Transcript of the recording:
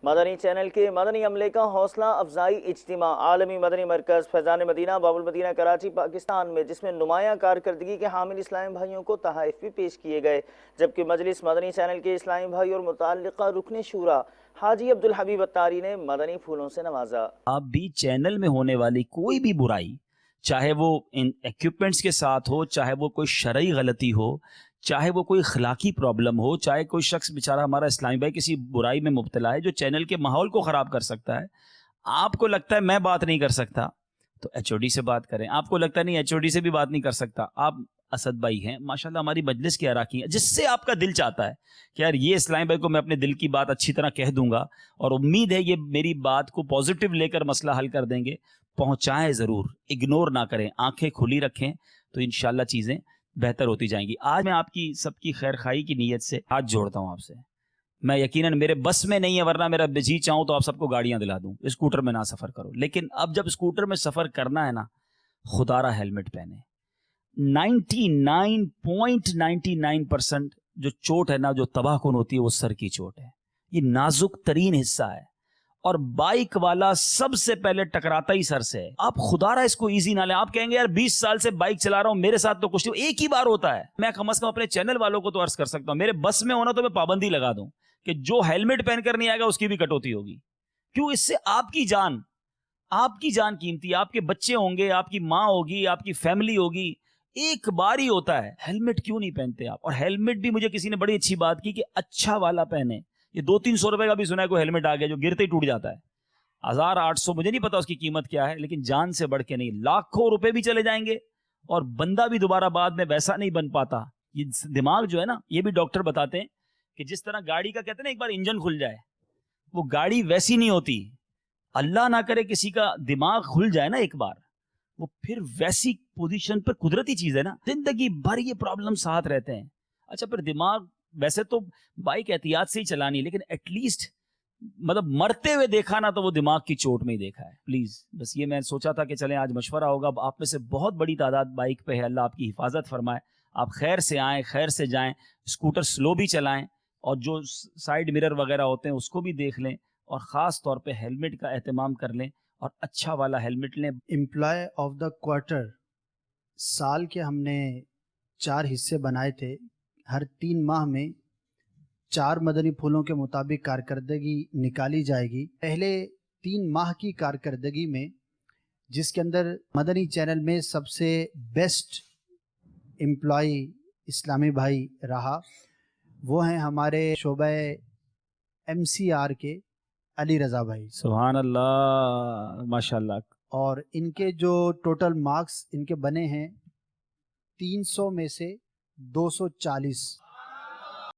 مدنی channel کے مدنی عملے کا حوصلہ افزائی اجتماع عالمی مدنی مرکز فیضان مدینہ باب المدینہ کراچی پاکستان میں، جس میں نمایاں کارکردگی کے حامل اسلامی بھائیوں کو تحائف بھی پیش کیے گئے، جبکہ مجلس مدنی چینل کے اسلامی بھائی اور متعلقہ رکن شورا حاجی عبدالحبیب اتاری نے مدنی پھولوں سے نوازا۔ آپ بھی چینل میں ہونے والی کوئی بھی برائی، چاہے وہ ان ایکوپمنٹس کے ساتھ ہو، چاہے وہ کوئی شرعی غلطی ہو، چاہے وہ کوئی اخلاقی پرابلم ہو، چاہے کوئی شخص بیچارہ ہمارا اسلامی بھائی کسی برائی میں مبتلا ہے جو چینل کے ماحول کو خراب کر سکتا ہے، آپ کو لگتا ہے میں بات نہیں کر سکتا تو ایچ او ڈی سے بات کریں۔ آپ کو لگتا ہے نہیں ایچ او ڈی سے بھی بات نہیں کر سکتا، آپ اسد بھائی ہیں ماشاءاللہ، ہماری مجلس کے اراکین ہیں، جس سے آپ کا دل چاہتا ہے کہ یار یہ اسلامی بھائی کو میں اپنے دل کی بات اچھی طرح کہہ دوں گا اور امید ہے یہ میری بات کو پازیٹیو لے کر مسئلہ حل کر دیں گے، پہنچائیں ضرور، اگنور نہ کریں، آنکھیں کھلی رکھیں تو انشاءاللہ چیزیں بہتر ہوتی جائیں گی۔ آج میں آپ کی سب کی خیر خواہی کی نیت سے ہاتھ جوڑتا ہوں آپ سے، میں یقیناً میرے بس میں نہیں ہے، ورنہ میرا جی چاہوں تو آپ سب کو گاڑیاں دلا دوں، اسکوٹر میں نہ سفر کرو، لیکن اب جب اسکوٹر میں سفر کرنا ہے نا، خدا را ہیلمٹ پہنے۔ 99.99% جو چوٹ ہے نا، جو تباہ کن ہوتی ہے، وہ سر کی چوٹ ہے، یہ نازک ترین حصہ ہے، اور بائک والا سب سے پہلے ٹکراتا ہی سر سے ہے۔ آپ خدا را اس کو ایزی نہ لیں، آپ کہیں گے یار 20 سال سے بائک چلا رہا ہوں، میرے ساتھ تو کچھ نہیں، ایک ہی بار ہوتا ہے۔ میں کم از کم اپنے چینل والوں کو تو عرض کر سکتا ہوں، میرے بس میں ہونا تو میں پابندی لگا دوں کہ جو ہیلمٹ پہن کر نہیں آئے گا اس کی بھی کٹوتی ہوگی، کیوں؟ اس سے آپ کی جان قیمتی، آپ کے بچے ہوں گے، آپ کی ماں ہوگی، آپ کی فیملی ہوگی، ایک بار ہی ہوتا ہے۔ ہیلمٹ کیوں نہیں پہنتے آپ؟ اور ہیلمٹ بھی مجھے کسی نے بڑی اچھی بات کی کہ اچھا والا پہنے۔ یہ 200-300 روپے کا بھی سنا ہے کوئی ہیلمٹ آ گیا جو گرتے ہی ٹوٹ جاتا ہے، 1800، مجھے نہیں پتا اس کی قیمت کیا ہے، لیکن جان سے بڑھ کے نہیں، لاکھوں روپے بھی چلے جائیں گے اور بندہ بھی دوبارہ بعد میں ویسا نہیں بن پاتا۔ یہ دماغ جو ہے نا، یہ بھی ڈاکٹر بتاتے ہیں کہ جس طرح گاڑی کا کہتے ہیں نا ایک بار انجن کھل جائے، وہ گاڑی ویسی نہیں ہوتی، اللہ نہ کرے کسی کا دماغ کھل جائے نا ایک بار، وہ پھر ویسی پوزیشن پر، قدرتی چیز ہے نا، زندگی بھر یہ پرابلم ساتھ رہتے ہیں۔ اچھا پھر دماغ، ویسے تو بائک احتیاط سے ہی چلانی، لیکن ایٹ لیسٹ مطلب مرتے ہوئے دیکھا نا تو وہ دماغ کی چوٹ میں ہی دیکھا ہے۔ پلیز بس یہ میں سوچا تھا کہ چلیں آج مشورہ ہوگا، آپ میں سے بہت بڑی تعداد بائک پہ ہے، اللہ آپ کی حفاظت فرمائے، آپ خیر سے آئیں، خیر سے جائیں، اسکوٹر سلو بھی چلائیں، اور جو سائیڈ مرر وغیرہ ہوتے ہیں اس کو بھی دیکھ لیں، اور خاص طور پہ ہیلمٹ کا اہتمام کر لیں اور اچھا والا ہیلمٹ لیں۔ امپلائی آف دا کوارٹر سال کے ہم نے 4 حصے بنائے تھے، ہر 3 ماہ میں 4 مدنی پھولوں کے مطابق کارکردگی نکالی جائے گی۔ پہلے 3 ماہ کی کارکردگی میں، جس کے اندر مدنی چینل میں سب سے بیسٹ امپلائی اسلامی بھائی رہا، وہ ہیں ہمارے شعبہ ایم سی آر کے علی رضا بھائی، سبحان اللہ، ماشاءاللہ۔ اور ان کے جو ٹوٹل مارکس ان کے بنے ہیں 300 میں سے 240۔